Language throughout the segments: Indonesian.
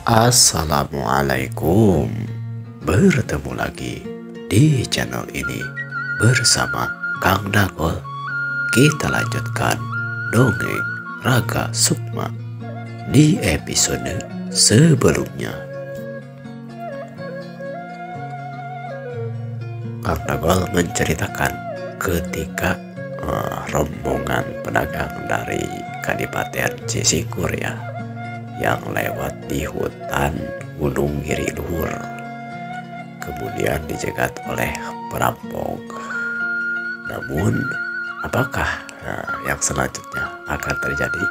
Assalamualaikum. Bertemu lagi di channel ini bersama Kang Dagol. Kita lanjutkan dongeng Raga Sukma di episode sebelumnya. Kang Dagol menceritakan ketika rombongan pedagang dari Kadipaten Cisingkur yang lewat di hutan Gunung Giri Luhur, kemudian dicegat oleh perampok. Namun apakah yang selanjutnya akan terjadi?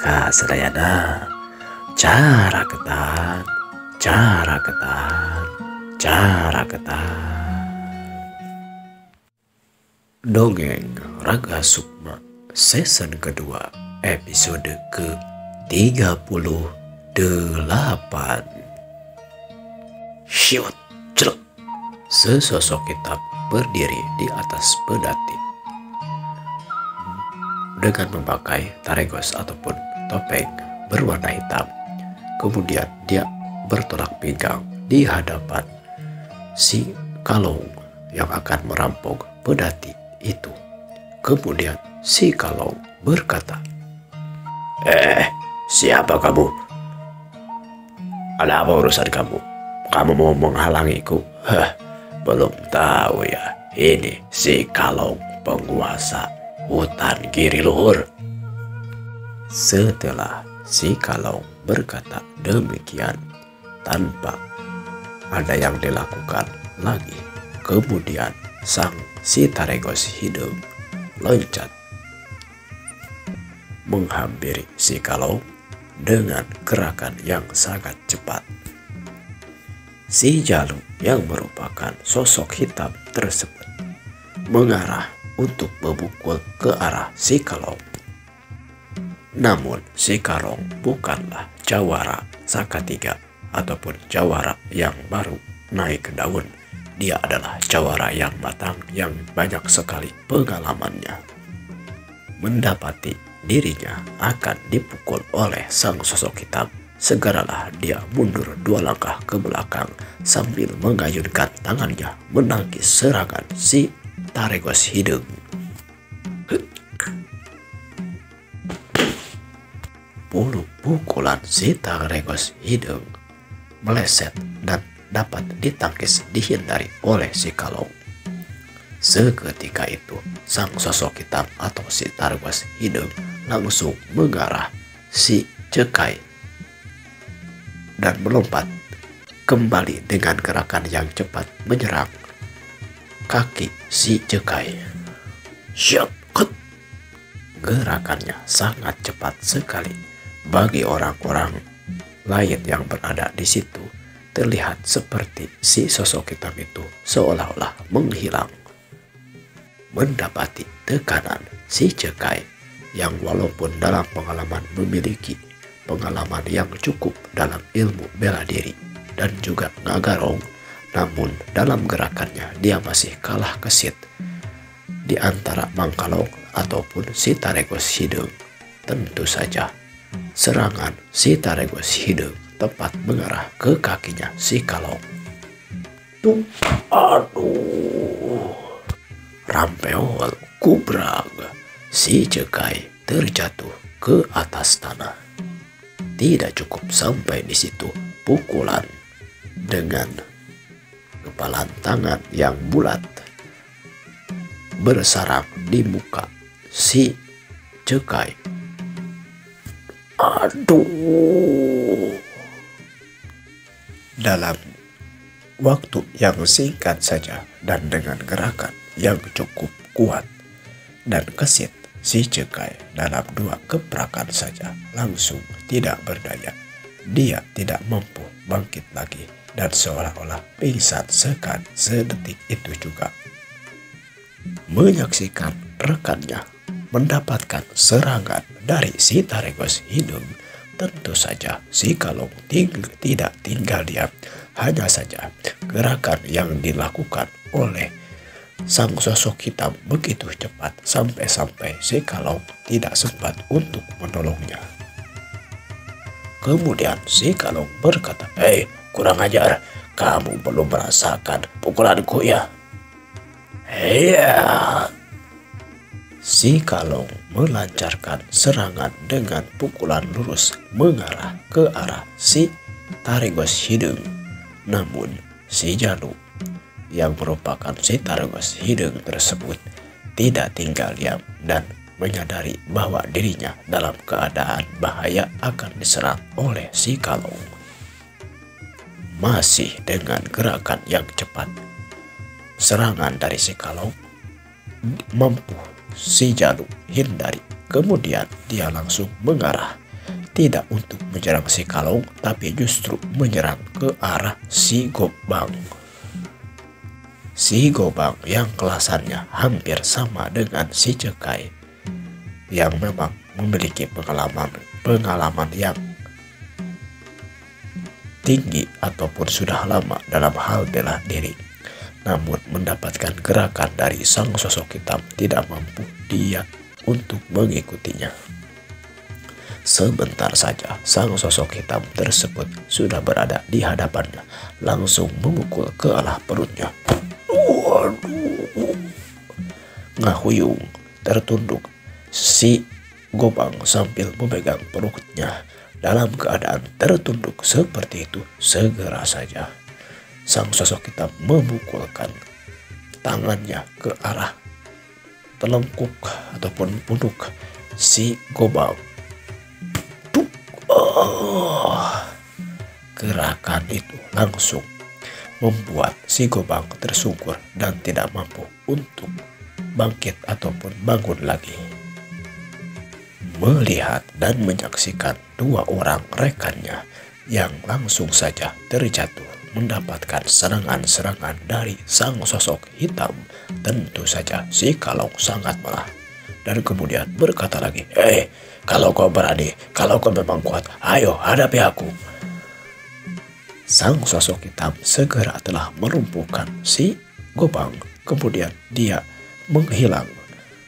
Kak Sedayana, cara ketan. Dongeng Raga Sukma season kedua episode ke-38. Syut, celuk. Sesosok hitam berdiri di atas pedati dengan memakai taregos ataupun topeng berwarna hitam. Kemudian dia bertolak pinggang di hadapan si Kalong yang akan merampok pedati itu. Kemudian si Kalong berkata, siapa kamu? Ada apa urusan kamu? Kamu mau menghalangiku? Belum tahu ya, ini si Kalong, penguasa hutan Giri Luhur. Setelah si Kalong berkata demikian, tanpa ada yang dilakukan lagi, kemudian sang si Taregos hidung loncat menghampiri si Kalong dengan gerakan yang sangat cepat. Si Jalu yang merupakan sosok hitam tersebut mengarah untuk memukul ke arah si Kalong. Namun si Kalong bukanlah jawara Sakatiga ataupun jawara yang baru naik daun. Dia adalah jawara yang matang yang banyak sekali pengalamannya. Mendapati dirinya akan dipukul oleh sang sosok hitam, segeralah dia mundur 2 langkah ke belakang sambil mengayunkan tangannya menangkis serangan si Taregos hidung. Pukulan si Taregos hidung meleset dan dapat ditangkis dihindari oleh si Kalong. Seketika itu sang sosok hitam atau si Taregos hidung langsung mengarah si Cekai dan melompat kembali dengan gerakan yang cepat menyerang kaki si Cekai. Syut! Gerakannya sangat cepat sekali. Bagi orang-orang lain yang berada di situ, terlihat seperti si sosok hitam itu seolah-olah menghilang. Mendapati tekanan si Cekai yang walaupun dalam pengalaman memiliki pengalaman yang cukup dalam ilmu bela diri dan juga ngagarong, namun dalam gerakannya dia masih kalah kesit di antara Mang Kalong ataupun si Taregos hidung. Tentu saja serangan si Taregos hidung tepat mengarah ke kakinya si Kalong. Aduh! Rampeol kubrag, si Cekai terjatuh ke atas tanah. Tidak cukup sampai di situ, pukulan dengan kepalan tangan yang bulat bersarang di muka si Cekai. Aduh! Dalam waktu yang singkat saja dan dengan gerakan yang cukup kuat dan kesit, si Cekai dalam 2 gebrakan saja langsung tidak berdaya. Dia tidak mampu bangkit lagi dan seolah-olah pingsan sedetik itu juga. Menyaksikan rekannya mendapatkan serangan dari si Taregos hidung, tentu saja si Kalong tidak tinggal diam. Hanya saja gerakan yang dilakukan oleh sang sosok hitam begitu cepat sampai-sampai si Kalong tidak sempat untuk menolongnya. Kemudian si Kalong berkata, "Hei, kurang ajar, kamu belum merasakan pukulanku ya?" "Iya." Si Kalong melancarkan serangan dengan pukulan lurus mengarah ke arah si Taregos Hidung. Namun si Jalu yang merupakan si Taregos Hidung tersebut tidak tinggal diam dan menyadari bahwa dirinya dalam keadaan bahaya akan diserang oleh si Kalong. Masih dengan gerakan yang cepat, serangan dari si Kalong mampu si Jalu hindari. Kemudian dia langsung mengarah tidak untuk menyerang si Kalong, tapi justru menyerang ke arah si Gobang. Si Gobang yang kelasannya hampir sama dengan si Cekai, yang memang memiliki pengalaman yang tinggi ataupun sudah lama dalam hal bela diri. Namun mendapatkan gerakan dari sang sosok hitam tidak mampu dia untuk mengikutinya. Sebentar saja sang sosok hitam tersebut sudah berada di hadapannya, langsung memukul ke arah perutnya. Waduh! Ngahuyung tertunduk si Gobang sambil memegang perutnya. Dalam keadaan tertunduk seperti itu, segera saja sang sosok hitam memukulkan tangannya ke arah telengkuk ataupun punuk si Gobang. Gerakan itu langsung membuat si Gobang tersungkur dan tidak mampu untuk bangkit ataupun bangun lagi. Melihat dan menyaksikan dua orang rekannya yang langsung saja terjatuh mendapatkan serangan-serangan dari sang sosok hitam, tentu saja si Kalong sangat marah dan kemudian berkata lagi, "Hei, kalau kau berani, kalau kau memang kuat, ayo hadapi aku." Sang sosok hitam segera telah merumpuhkan si Gobang, kemudian dia menghilang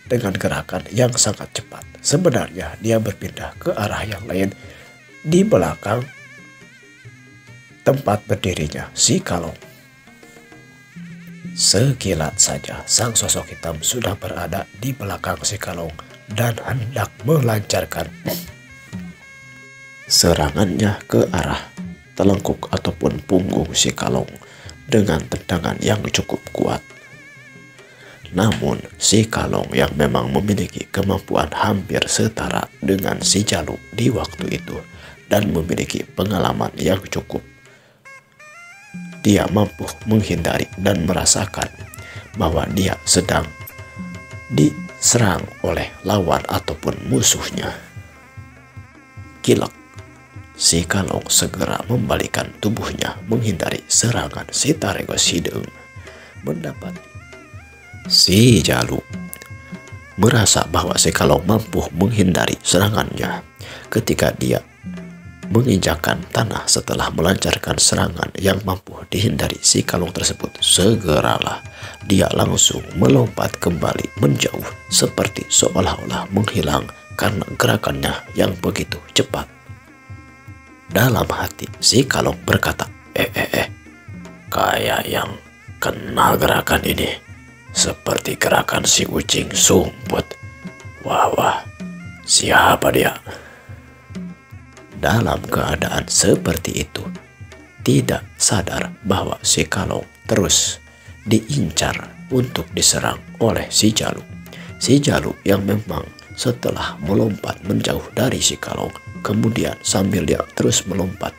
dengan gerakan yang sangat cepat. Sebenarnya dia berpindah ke arah yang lain di belakang tempat berdirinya si Kalong. Sekilat saja sang sosok hitam sudah berada di belakang si Kalong dan hendak melancarkan serangannya ke arah telengkuk ataupun punggung si Kalong dengan tendangan yang cukup kuat. Namun si Kalong yang memang memiliki kemampuan hampir setara dengan si Jalu di waktu itu dan memiliki pengalaman yang cukup, dia mampu menghindari dan merasakan bahwa dia sedang diserang oleh lawan ataupun musuhnya. Kilek, si Kalong segera membalikan tubuhnya menghindari serangan si Taregos Hidung. Mendapat si Jalu merasa bahwa si Kalong mampu menghindari serangannya. Ketika dia menginjakan tanah setelah melancarkan serangan yang mampu dihindari si Kalong tersebut, segeralah dia langsung melompat kembali menjauh seperti seolah-olah menghilang karena gerakannya yang begitu cepat. Dalam hati si Kalong berkata, kayak yang kenal gerakan ini. Seperti gerakan si kucing sumput. Wah, siapa dia? Dalam keadaan seperti itu, tidak sadar bahwa si Kalong terus diincar untuk diserang oleh si Jalu. Si Jalu yang memang setelah melompat menjauh dari si Kalong, kemudian sambil dia terus melompat,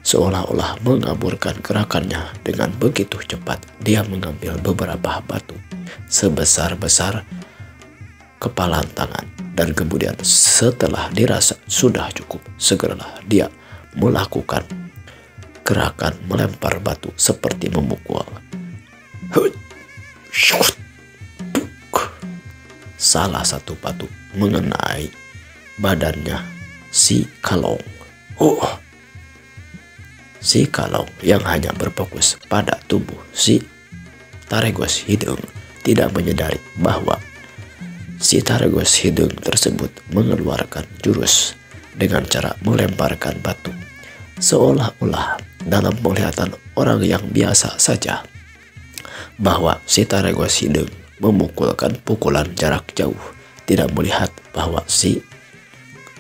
seolah-olah mengaburkan gerakannya dengan begitu cepat, dia mengambil beberapa batu sebesar-besar kepalan tangan dan kemudian setelah dirasa sudah cukup, segeralah dia melakukan gerakan melempar batu seperti memukul. Salah satu batu mengenai badannya si Kalong. Si Kalong yang hanya berfokus pada tubuh si Taregos Hidung tidak menyadari bahwa si Taregos Hidung tersebut mengeluarkan jurus dengan cara melemparkan batu. Seolah-olah dalam penglihatan orang yang biasa saja bahwa si Taregoes Hidung memukulkan pukulan jarak jauh, tidak melihat bahwa si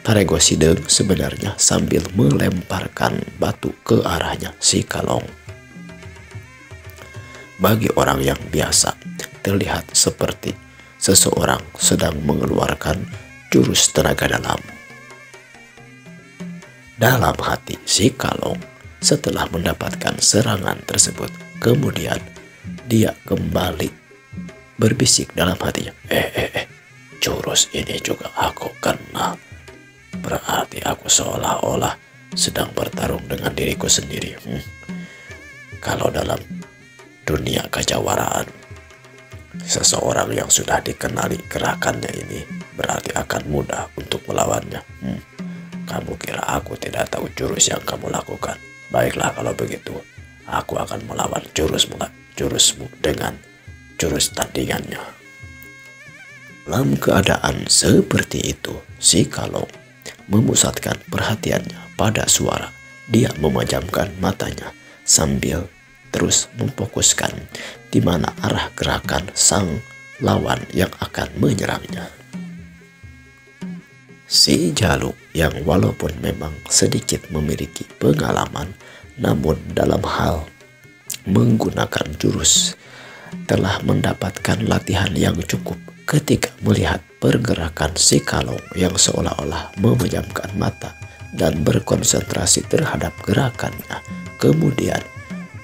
Taregoes Hidung sebenarnya sambil melemparkan batu ke arahnya si Kalong. Bagi orang yang biasa, terlihat seperti seseorang sedang mengeluarkan jurus tenaga dalam. Dalam hati si Kalong, setelah mendapatkan serangan tersebut, kemudian dia kembali berbisik dalam hatinya, jurus ini juga aku kenal. Berarti aku seolah-olah sedang bertarung dengan diriku sendiri. Kalau dalam dunia kejawaraan, seseorang yang sudah dikenali gerakannya ini berarti akan mudah untuk melawannya. Kamu kira aku tidak tahu jurus yang kamu lakukan? Baiklah, kalau begitu aku akan melawan jurusmu dengan jurus tandingannya. Dalam keadaan seperti itu, si Kalong memusatkan perhatiannya pada suara. Dia memejamkan matanya sambil terus memfokuskan di mana arah gerakan sang lawan yang akan menyerangnya. Si Jaluk yang walaupun memang sedikit memiliki pengalaman, namun dalam hal menggunakan jurus telah mendapatkan latihan yang cukup. Ketika melihat pergerakan si Kalong yang seolah-olah memejamkan mata dan berkonsentrasi terhadap gerakannya, kemudian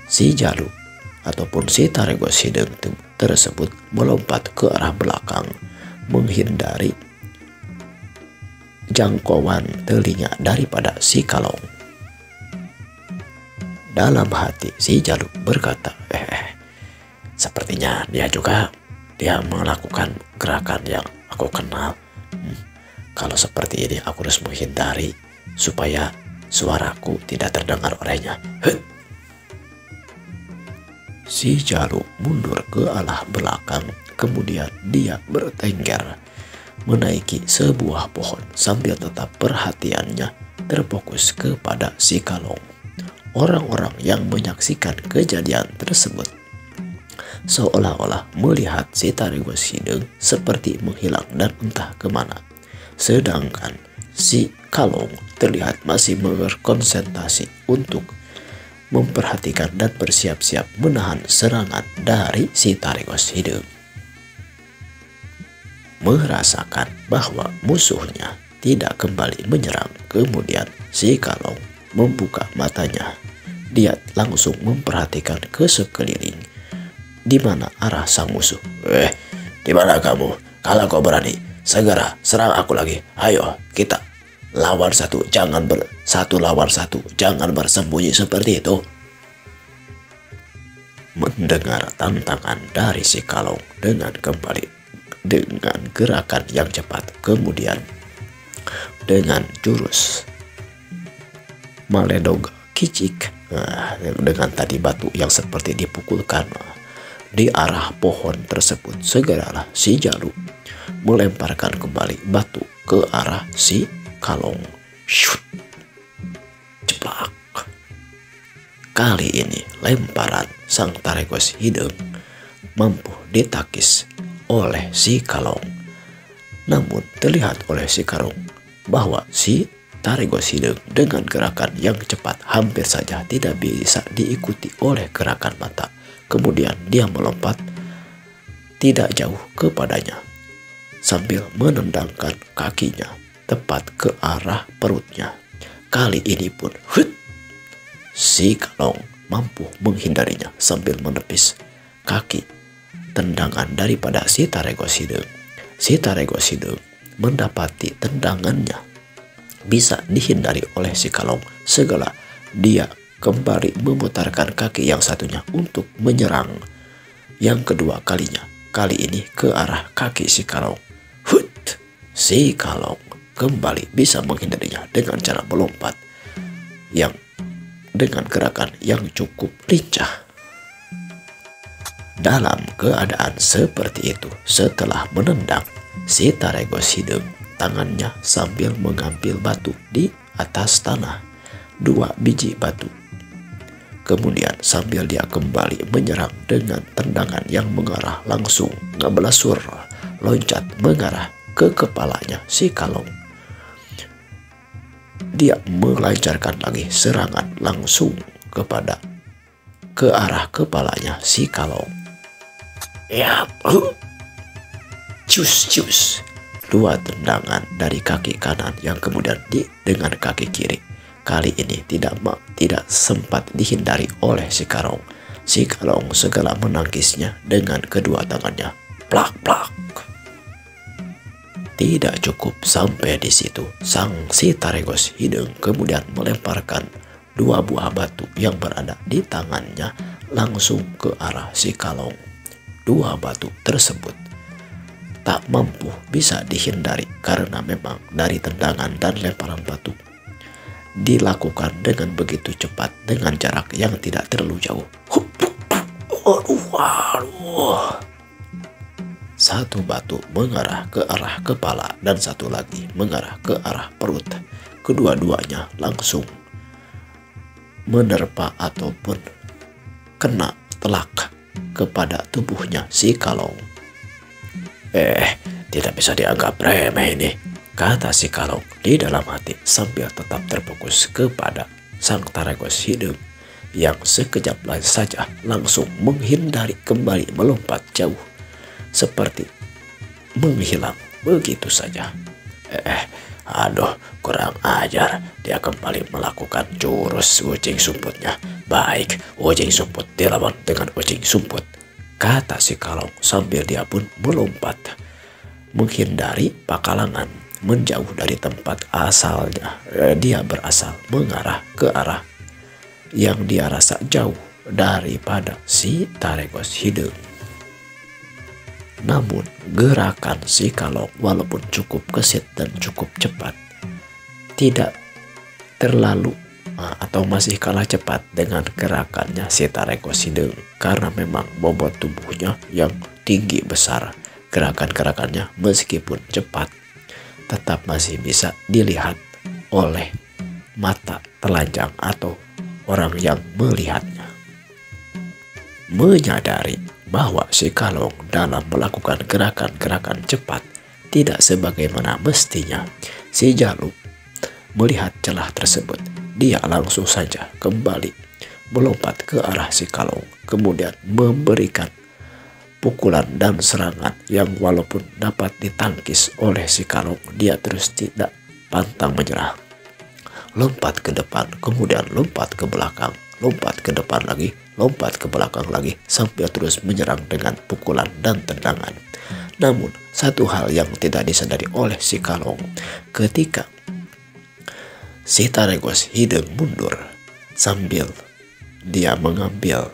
si Jaluk ataupun si Taregoes Hidung tersebut melompat ke arah belakang, menghindari jangkauan telinga daripada si Kalong. Dalam hati si Jaluk berkata, sepertinya dia melakukan gerakan yang aku kenal. Kalau seperti ini aku harus menghindari supaya suaraku tidak terdengar olehnya. Si Jaluk mundur ke arah belakang, kemudian dia bertengger menaiki sebuah pohon sambil tetap perhatiannya terfokus kepada si Kalong. Orang-orang yang menyaksikan kejadian tersebut seolah-olah melihat si Taregoes Hidung seperti menghilang dan entah kemana. Sedangkan si Kalong terlihat masih berkonsentrasi untuk memperhatikan dan bersiap-siap menahan serangan dari si Taregoes Hidung. Merasakan bahwa musuhnya tidak kembali menyerang, kemudian si Kalong membuka matanya. Dia langsung memperhatikan ke sekeliling di mana arah sang musuh. Di mana kamu? Kalau kau berani, segera serang aku lagi. Ayo, kita lawan satu lawan satu. Jangan bersembunyi seperti itu. Mendengar tantangan dari si Kalong dengan gerakan yang cepat, kemudian dengan jurus Maledog Kicik, dengan tadi batu yang seperti dipukulkan di arah pohon tersebut, segeralah si Jaluk melemparkan kembali batu ke arah si Kalong. Shoot! Ceplak! Kali ini lemparan sang Taregoes Hidung mampu ditakis oleh si Kalong. Namun terlihat oleh si Kalong bahwa si Taregoes Hidung dengan gerakan yang cepat hampir saja tidak bisa diikuti oleh gerakan mata. Kemudian dia melompat tidak jauh kepadanya sambil menendangkan kakinya tepat ke arah perutnya. Kali ini pun si Kalong mampu menghindarinya sambil menepis kaki tendangan daripada si Taregoes Hidung. Si Taregoes Hidung mendapati tendangannya bisa dihindari oleh si Kalong. Segera dia kembali memutarkan kaki yang satunya untuk menyerang yang kedua kalinya. Kali ini ke arah kaki si Kalong. Si Kalong kembali bisa menghindarinya dengan cara melompat yang dengan gerakan yang cukup lincah. Dalam keadaan seperti itu, setelah menendang si Taregoes Hidung tangannya sambil mengambil batu di atas tanah, 2 biji batu. Kemudian sambil dia kembali menyerang dengan tendangan yang mengarah langsung ngeblasur, loncat mengarah ke kepalanya si kalong. Dia melancarkan lagi serangan langsung ke arah kepalanya si kalong. Ya, cius. 2 tendangan dari kaki kanan yang kemudian dengan kaki kiri. Kali ini tidak sempat dihindari oleh si kalong. Si kalong segera menangkisnya dengan kedua tangannya. Plak. Tidak cukup sampai di situ, sang si Taregos Hidung kemudian melemparkan 2 buah batu yang berada di tangannya langsung ke arah si kalong. 2 batu tersebut tak mampu bisa dihindari karena memang dari tendangan dan lemparan batu dilakukan dengan begitu cepat dengan jarak yang tidak terlalu jauh. Waduh. 1 batu mengarah ke arah kepala dan 1 lagi mengarah ke arah perut. Kedua-duanya langsung menerpa ataupun kena telak kepada tubuhnya si kalong. Tidak bisa dianggap remeh ini, kata si kalong di dalam hati sambil tetap terfokus kepada sang Taregos Hidung yang sekejap saja langsung menghindari kembali melompat jauh seperti menghilang begitu saja. Aduh, kurang ajar, dia kembali melakukan jurus ucing sumputnya. Baik, ucing sumput dilawan dengan ucing sumput, kata si kalong sambil dia pun melompat menghindari pakalangan, menjauh dari tempat asalnya. Dia berasal mengarah ke arah yang dia rasa jauh daripada si Taregos Hidung. Namun gerakan si kalong walaupun cukup gesit dan cukup cepat, tidak terlalu atau masih kalah cepat dengan gerakannya si Taregos Hidung karena memang bobot tubuhnya yang tinggi besar. Gerakan-gerakannya meskipun cepat tetap masih bisa dilihat oleh mata telanjang atau orang yang melihatnya. Menyadari bahwa si kalong dalam melakukan gerakan-gerakan cepat tidak sebagaimana mestinya, si Jalu melihat celah tersebut. Dia langsung saja kembali melompat ke arah si kalong, kemudian memberikan pukulan dan serangan yang walaupun dapat ditangkis oleh si kalong, dia terus tidak pantang menyerah. Lompat ke depan, kemudian lompat ke belakang, lompat ke depan lagi, lompat ke belakang lagi, sambil terus menyerang dengan pukulan dan tendangan. Namun satu hal yang tidak disadari oleh si kalong, ketika si Taregos Hidung mundur sambil dia mengambil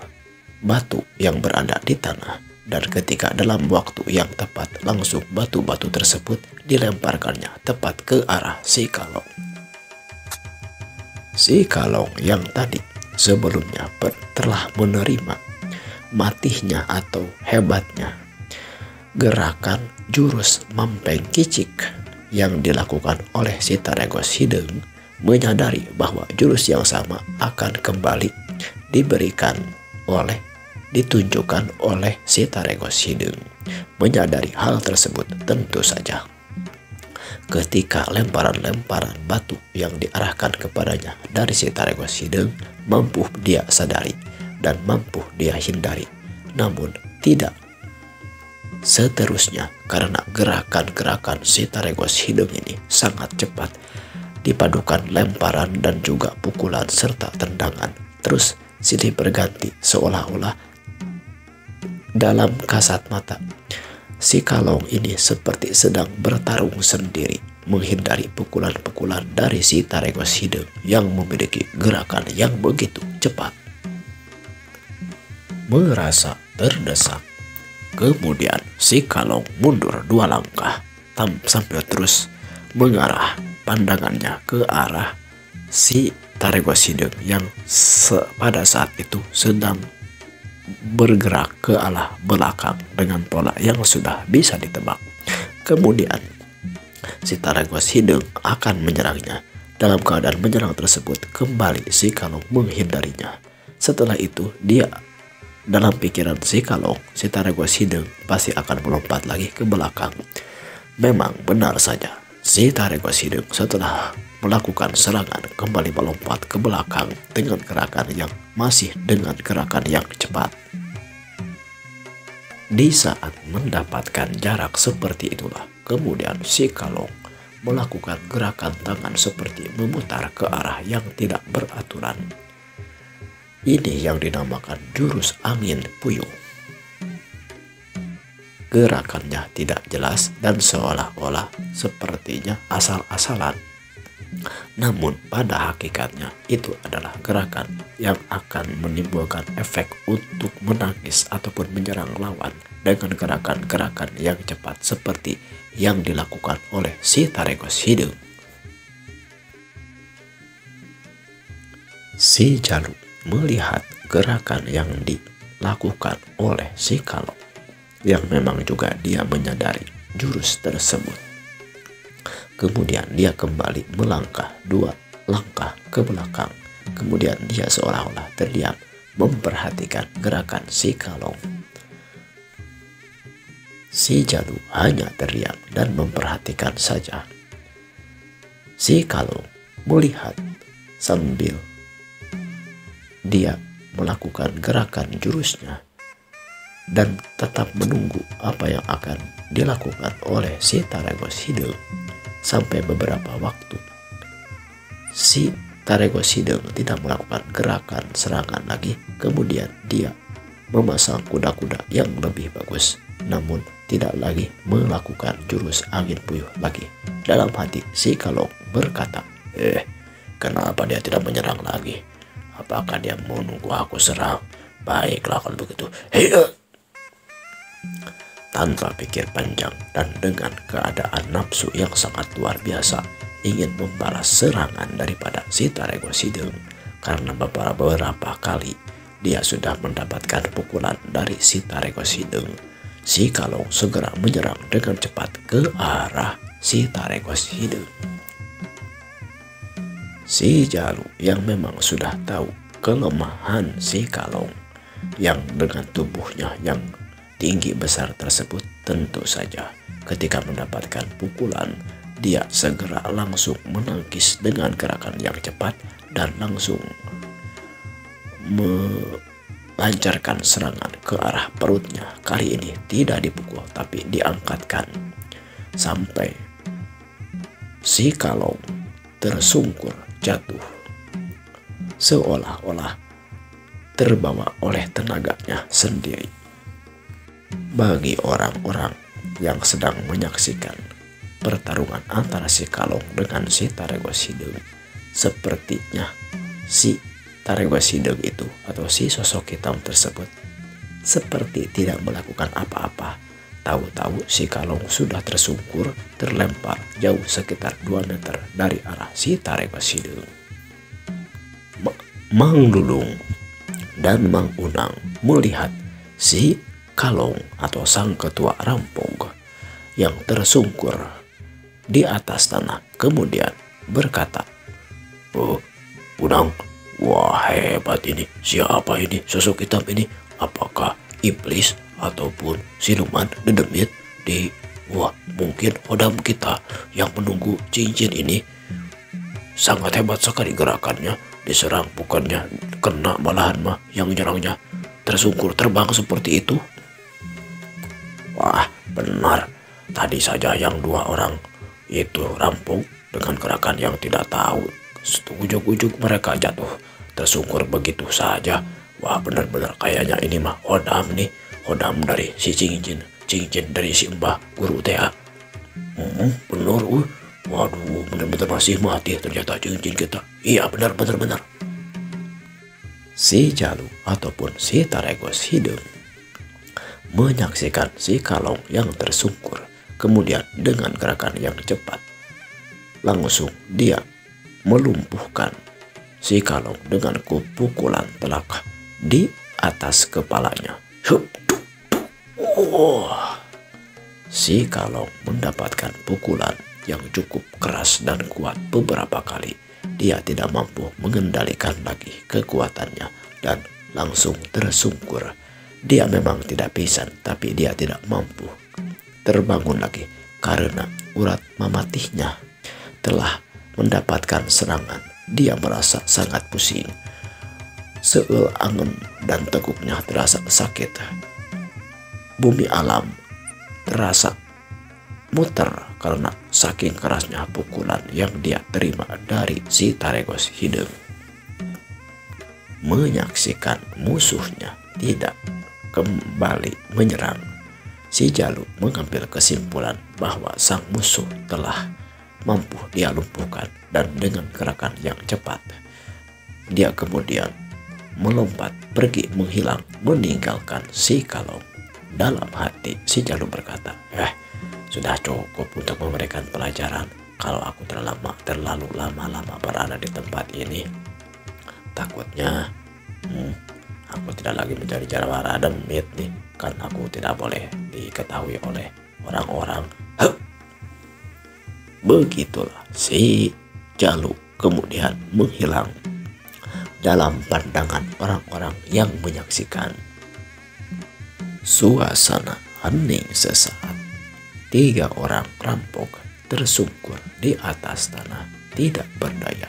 batu yang berada di tanah, dan ketika dalam waktu yang tepat langsung batu-batu tersebut dilemparkannya tepat ke arah si kalong. Si kalong yang tadi sebelumnya telah menerima matihnya atau hebatnya gerakan jurus Mampeng Kicik yang dilakukan oleh si Taregos Hidung, menyadari bahwa jurus yang sama akan kembali ditunjukkan oleh si Taregos Hidung. Menyadari hal tersebut, tentu saja ketika lemparan-lemparan batu yang diarahkan kepadanya dari si Taregos Hidung mampu dia sadari dan mampu dia hindari, namun tidak seterusnya karena gerakan-gerakan si Taregos Hidung ini sangat cepat, dipadukan lemparan dan juga pukulan serta tendangan terus silih berganti, seolah-olah dalam kasat mata si kalong ini seperti sedang bertarung sendiri menghindari pukulan-pukulan dari si Taregos Hidung yang memiliki gerakan yang begitu cepat. Merasa terdesak, kemudian si kalong mundur 2 langkah sambil terus mengarah pandangannya ke arah si Taregos Hidung yang pada saat itu sedang bergerak ke arah belakang dengan pola yang sudah bisa ditebak. Kemudian si Taregoes Hidung akan menyerangnya. Dalam keadaan menyerang tersebut, kembali si Kalong menghindarinya. Setelah itu, dalam pikiran si Kalong, si Taregoes Hidung pasti akan melompat lagi ke belakang. Memang benar saja, si Taregoes Hidung setelah melakukan serangan kembali melompat ke belakang dengan gerakan yang cepat. Di saat mendapatkan jarak seperti itulah, kemudian si Kalong melakukan gerakan tangan seperti memutar ke arah yang tidak beraturan. Ini yang dinamakan jurus angin puyuh. Gerakannya tidak jelas dan seolah-olah sepertinya asal-asalan. Namun pada hakikatnya itu adalah gerakan yang akan menimbulkan efek untuk menangkis ataupun menyerang lawan dengan gerakan-gerakan yang cepat seperti yang dilakukan oleh si Taregoes Hidung. Si Jalu melihat gerakan yang dilakukan oleh si Kalong, yang memang juga dia menyadari jurus tersebut. Kemudian dia kembali melangkah 2 langkah ke belakang. Kemudian dia seolah-olah terdiam memperhatikan gerakan si Kalong. Si Jalu hanya terdiam dan memperhatikan saja. Si Kalong melihat sambil dia melakukan gerakan jurusnya dan tetap menunggu apa yang akan dilakukan oleh si Taregoes Hidung. Sampai beberapa waktu si Taregoes Hidung tidak melakukan gerakan serangan lagi. Kemudian dia memasang kuda-kuda yang lebih bagus, namun tidak lagi melakukan jurus angin puyuh lagi. Dalam hati si Kalong berkata, kenapa dia tidak menyerang lagi? Apakah dia mau nunggu aku serang? Baiklah kalau begitu. Tanpa pikir panjang dan dengan keadaan nafsu yang sangat luar biasa, ingin membalas serangan daripada si Taregoes Hidung. Karena beberapa kali dia sudah mendapatkan pukulan dari si Taregoes Hidung, si Kalong segera menyerang dengan cepat ke arah si Taregoes Hidung. Si Jalu yang memang sudah tahu kelemahan si Kalong yang dengan tubuhnya yang tinggi besar tersebut, tentu saja ketika mendapatkan pukulan dia segera langsung menangkis dengan gerakan yang cepat dan langsung melancarkan serangan ke arah perutnya. Kali ini tidak dipukul tapi diangkatkan sampai si Kalong tersungkur jatuh seolah-olah terbawa oleh tenaganya sendiri. Bagi orang-orang yang sedang menyaksikan pertarungan antara si Kalong dengan si Taregoes Hidung, sepertinya si Taregoes Hidung itu atau si sosok hitam tersebut seperti tidak melakukan apa-apa. Tahu-tahu si Kalong sudah tersungkur terlempar jauh sekitar 2 meter dari arah si Taregoes Hidung. Mang Dudung dan Mang Unang melihat si Kalong atau sang ketua rampok yang tersungkur di atas tanah, kemudian berkata, Unang, wah hebat ini, siapa ini sosok hitam ini? Apakah iblis ataupun siluman dedemit wah mungkin hodam kita yang menunggu cincin ini? Sangat hebat sekali gerakannya, diserang bukannya kena, malahan mah yang menyerangnya tersungkur terbang seperti itu. Wah benar, tadi saja yang 2 orang itu rampung dengan gerakan yang tidak tahu, ujuk-ujuk mereka jatuh tersungkur begitu saja. Wah benar-benar kayaknya ini mah hodam nih, hodam dari si cincin dari si Mbah Guru Tea. Benar, waduh benar-benar masih mati ternyata cincin kita. Iya benar. Si Jalu ataupun si Taregoes Hidung menyaksikan si Kalong yang tersungkur, kemudian dengan gerakan yang cepat langsung dia melumpuhkan si Kalong dengan pukulan telak di atas kepalanya. Si Kalong mendapatkan pukulan yang cukup keras dan kuat. Beberapa kali dia tidak mampu mengendalikan lagi kekuatannya dan langsung tersungkur. Dia memang tidak pingsan, tapi dia tidak mampu terbangun lagi karena urat mamatihnya telah mendapatkan serangan. Dia merasa sangat pusing. Seul angin dan teguknya terasa sakit. Bumi alam terasa muter karena saking kerasnya pukulan yang dia terima dari si Taregos Hidung. Menyaksikan musuhnya tidak kembali menyerang, si Jalu mengambil kesimpulan bahwa sang musuh telah mampu dia lumpuhkan, dan dengan gerakan yang cepat dia kemudian melompat pergi menghilang meninggalkan si Kalong. Dalam hati si Jalu berkata, sudah cukup untuk memberikan pelajaran. Kalau aku terlalu lama berada di tempat ini, takutnya aku tidak lagi mencari jawara demit nih, kan aku tidak boleh diketahui oleh orang-orang. Begitulah si Jalu kemudian menghilang dalam pandangan orang-orang yang menyaksikan. Suasana hening sesaat. 3 orang perampok tersungkur di atas tanah, tidak berdaya,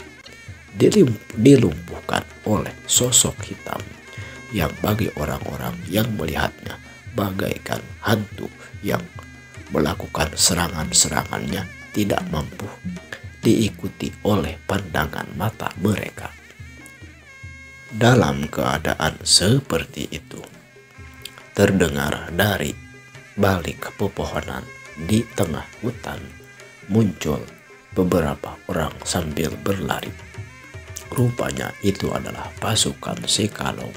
dilumpuhkan oleh sosok hitam yang bagi orang-orang yang melihatnya bagaikan hantu yang melakukan serangan-serangannya tidak mampu diikuti oleh pandangan mata mereka. Dalam keadaan seperti itu, terdengar dari balik pepohonan di tengah hutan muncul beberapa orang sambil berlari. Rupanya itu adalah pasukan si Kalong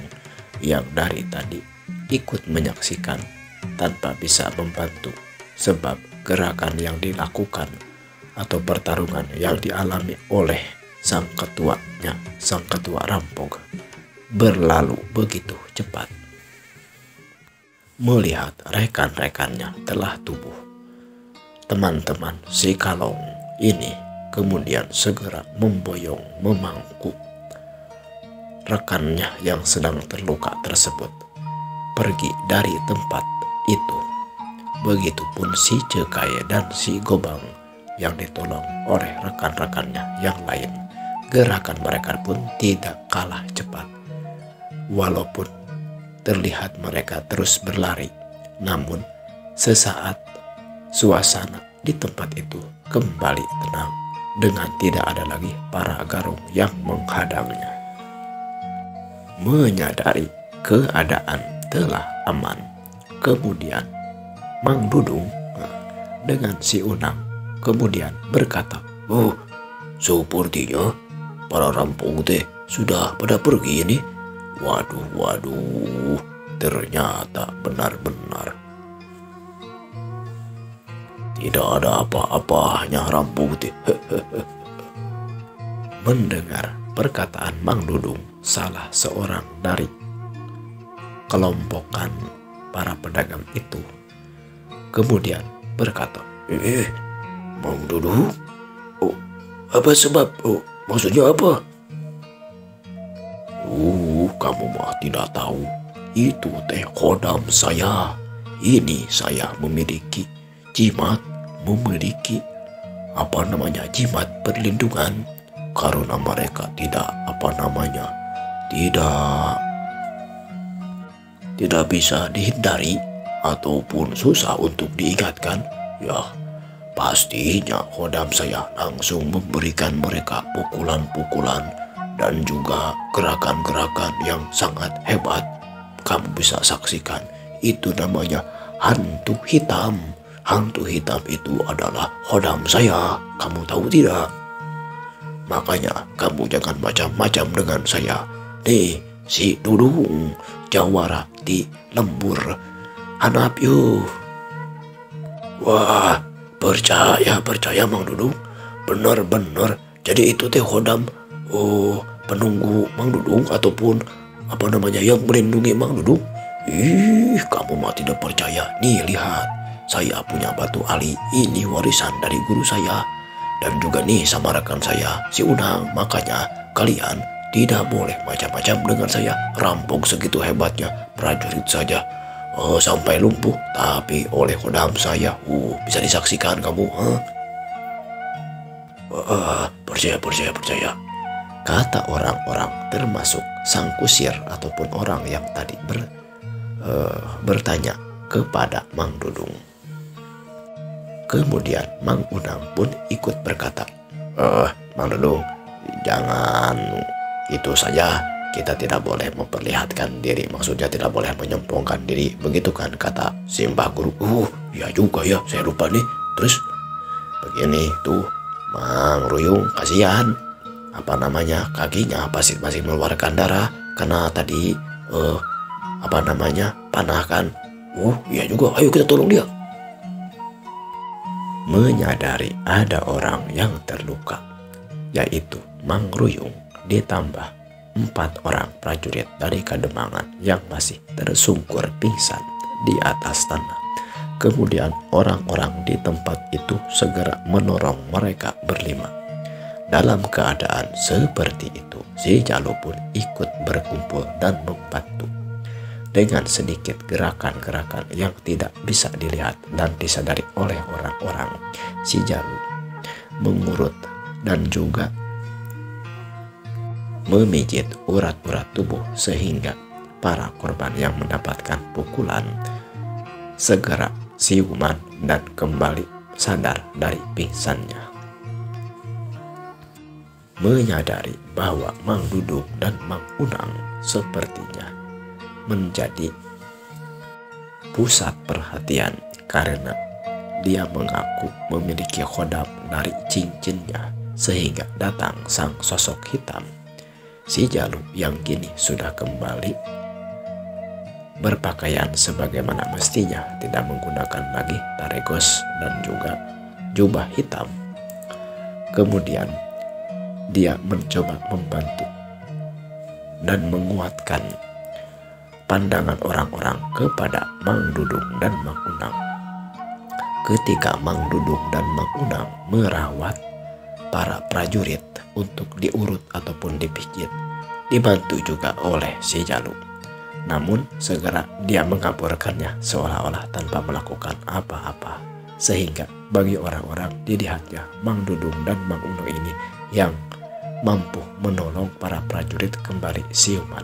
yang dari tadi ikut menyaksikan tanpa bisa membantu, sebab gerakan yang dilakukan atau pertarungan yang dialami oleh sang ketua rampok berlalu begitu cepat. Melihat rekan-rekannya telah tubuh, teman-teman si Kalong ini kemudian segera memangku rekannya yang sedang terluka tersebut pergi dari tempat itu. Begitupun si Cekaye dan si Gobang yang ditolong oleh rekan-rekannya yang lain. Gerakan mereka pun tidak kalah cepat. Walaupun terlihat mereka terus berlari, namun sesaat suasana di tempat itu kembali tenang dengan tidak ada lagi para garung yang menghadangnya. Menyadari keadaan telah aman, kemudian Mang Dudung dengan si Unang kemudian berkata, sepertinya para rampok teh sudah pada pergi ini. Waduh, ternyata benar-benar tidak ada apa-apanya rampok teh. Mendengar perkataan Mang Dudung, salah seorang dari kelompokan para pedagang itu kemudian berkata, Mang Dudung, apa sebab? Maksudnya apa? Kamu mah tidak tahu. Itu teh khodam saya. Ini saya memiliki jimat, jimat perlindungan karena mereka tidak bisa dihindari ataupun susah untuk diingatkan. Ya, pastinya khodam saya langsung memberikan mereka pukulan-pukulan dan juga gerakan-gerakan yang sangat hebat. Kamu bisa saksikan, itu namanya hantu hitam. Hantu hitam itu adalah khodam saya. Kamu tahu tidak? Makanya kamu jangan macam-macam dengan saya. Nih, si Dudung jawara di lembur hanap yuk. Wah, percaya Mang Dudung. Benar-benar. Jadi itu teh khodam penunggu Mang Dudung ataupun yang melindungi Mang Dudung. Kamu mah tidak percaya. Nih lihat, saya punya batu ali, ini warisan dari guru saya. Dan juga nih sama rekan saya, si Unang, makanya kalian tidak boleh macam-macam dengan saya. Rampok segitu hebatnya prajurit saja sampai lumpuh, tapi oleh kodam saya, bisa disaksikan kamu. Percaya, kata orang-orang termasuk sang kusir ataupun orang yang tadi bertanya kepada Mang Dudung. Kemudian Mang Unang pun ikut berkata, Mang Dudung, jangan itu saja, kita tidak boleh memperlihatkan diri, maksudnya tidak boleh menyombongkan diri, begitu kan kata si Mbah Guru. Ya juga ya, saya lupa nih. Terus begini tuh, Mang Ruyung kasihan, kakinya masih mengeluarkan darah karena tadi panah kan. Iya juga, ayo kita tolong dia. Menyadari ada orang yang terluka, yaitu Mang Ruyung ditambah 4 orang prajurit dari Kademangan yang masih tersungkur pingsan di atas tanah. Kemudian orang-orang di tempat itu segera menolong mereka berlima. Dalam keadaan seperti itu, si Jalu pun ikut berkumpul dan membantu. Dengan sedikit gerakan-gerakan yang tidak bisa dilihat dan disadari oleh orang-orang, si Jalu mengurut dan juga memijit urat-urat tubuh sehingga para korban yang mendapatkan pukulan segera siuman dan kembali sadar dari pingsannya. Menyadari bahwa Mang Dudung dan Mang Unang sepertinya menjadi pusat perhatian karena dia mengaku memiliki khodam dari cincinnya, sehingga datang sang sosok hitam. Si Jalu yang kini sudah kembali berpakaian sebagaimana mestinya, tidak menggunakan lagi taregos dan juga jubah hitam. Kemudian dia mencoba membantu dan menguatkan pandangan orang-orang kepada Mang Dudung dan Mang Unang. Ketika Mang Dudung dan Mang Unang merawat para prajurit untuk diurut ataupun dipijit, dibantu juga oleh si Jalu. Namun segera dia mengaburkannya seolah-olah tanpa melakukan apa-apa, sehingga bagi orang-orang dilihatnya Mang Dudung dan Mang Unang ini yang mampu menolong para prajurit kembali siuman.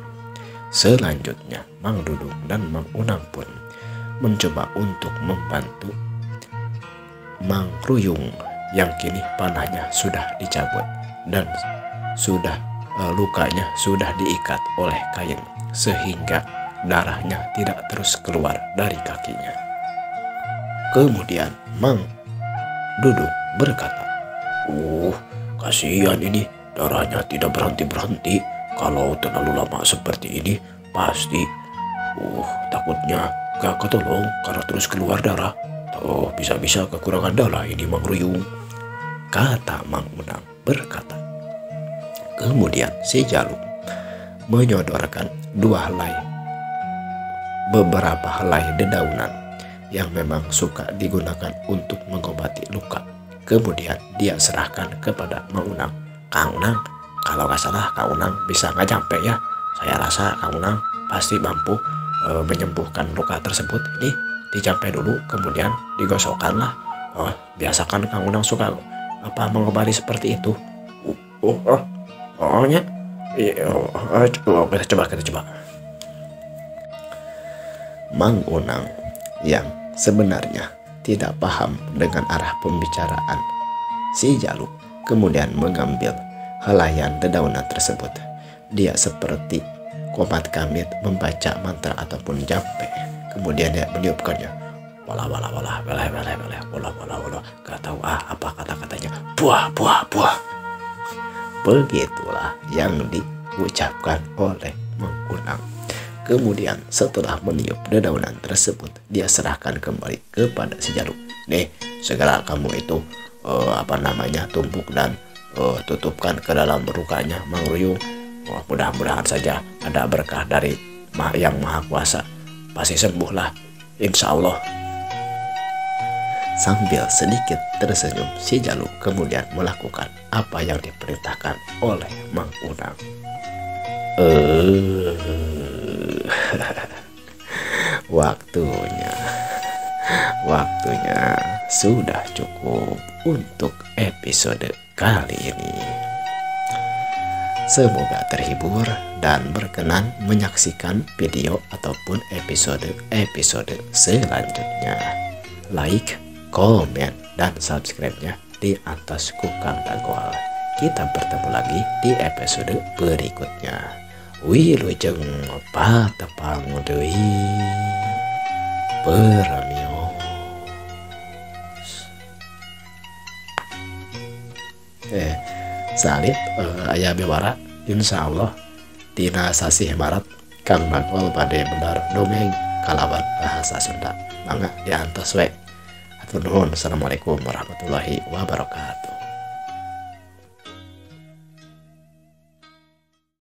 Selanjutnya Mang Dudung dan Mang Unang pun mencoba untuk membantu Mang Ruyung yang kini panahnya sudah dicabut dan lukanya sudah diikat oleh kain sehingga darahnya tidak terus keluar dari kakinya. Kemudian Mang Dudung berkata, kasihan ini, darahnya tidak berhenti-berhenti. Kalau terlalu lama seperti ini, pasti takutnya gak ketolong karena terus keluar darah. Bisa-bisa kekurangan darah ini Mang Ruyung, kata Mang Unang berkata. Kemudian si Jalu menyodorkan beberapa helai dedaunan yang memang suka digunakan untuk mengobati luka. Kemudian dia serahkan kepada Mang Unang. Kang Unang, kalau nggak salah Kang Unang bisa nggak nyampe ya. Saya rasa Kang Unang pasti mampu menyembuhkan luka tersebut. Ini dicampe dulu, kemudian digosokkan lah. Biasakan Kang Unang suka mengobati seperti itu. Kita coba. Mang Unang yang sebenarnya tidak paham dengan arah pembicaraan si Jalu kemudian mengambil helaian dedaunan tersebut. Dia seperti komat kamit membaca mantra ataupun jampe. Kemudian dia meniupkannya. Wala. Gak tahu apa kata-katanya. Buah. Begitulah yang diucapkan oleh Mang Unang. Kemudian setelah meniup dedaunan tersebut, dia serahkan kembali kepada si Jalu. Nih, segera kamu itu tumpuk dan tutupkan ke dalam lukanya Mang Ruyung. Mudah-mudahan saja ada berkah dari Yang Maha Kuasa. Pasti sembuhlah, insya Allah. Sambil sedikit tersenyum, si Jalu kemudian melakukan apa yang diperintahkan oleh Mang Udang. Waktunya sudah cukup untuk episode kali ini. Semoga terhibur dan berkenan menyaksikan video ataupun episode selanjutnya. Like, komen, dan subscribe-nya di atas Kukang Dagol. Kita bertemu lagi di episode berikutnya. Wilujeng patepang deui peramios. Salit aya bewara insyaallah tina sasih Maret Kang Dagol bade benar dongeng kalawan bahasa Sunda. Mangga diantos we. Atur nuhun. Assalamualaikum warahmatullahi wabarakatuh.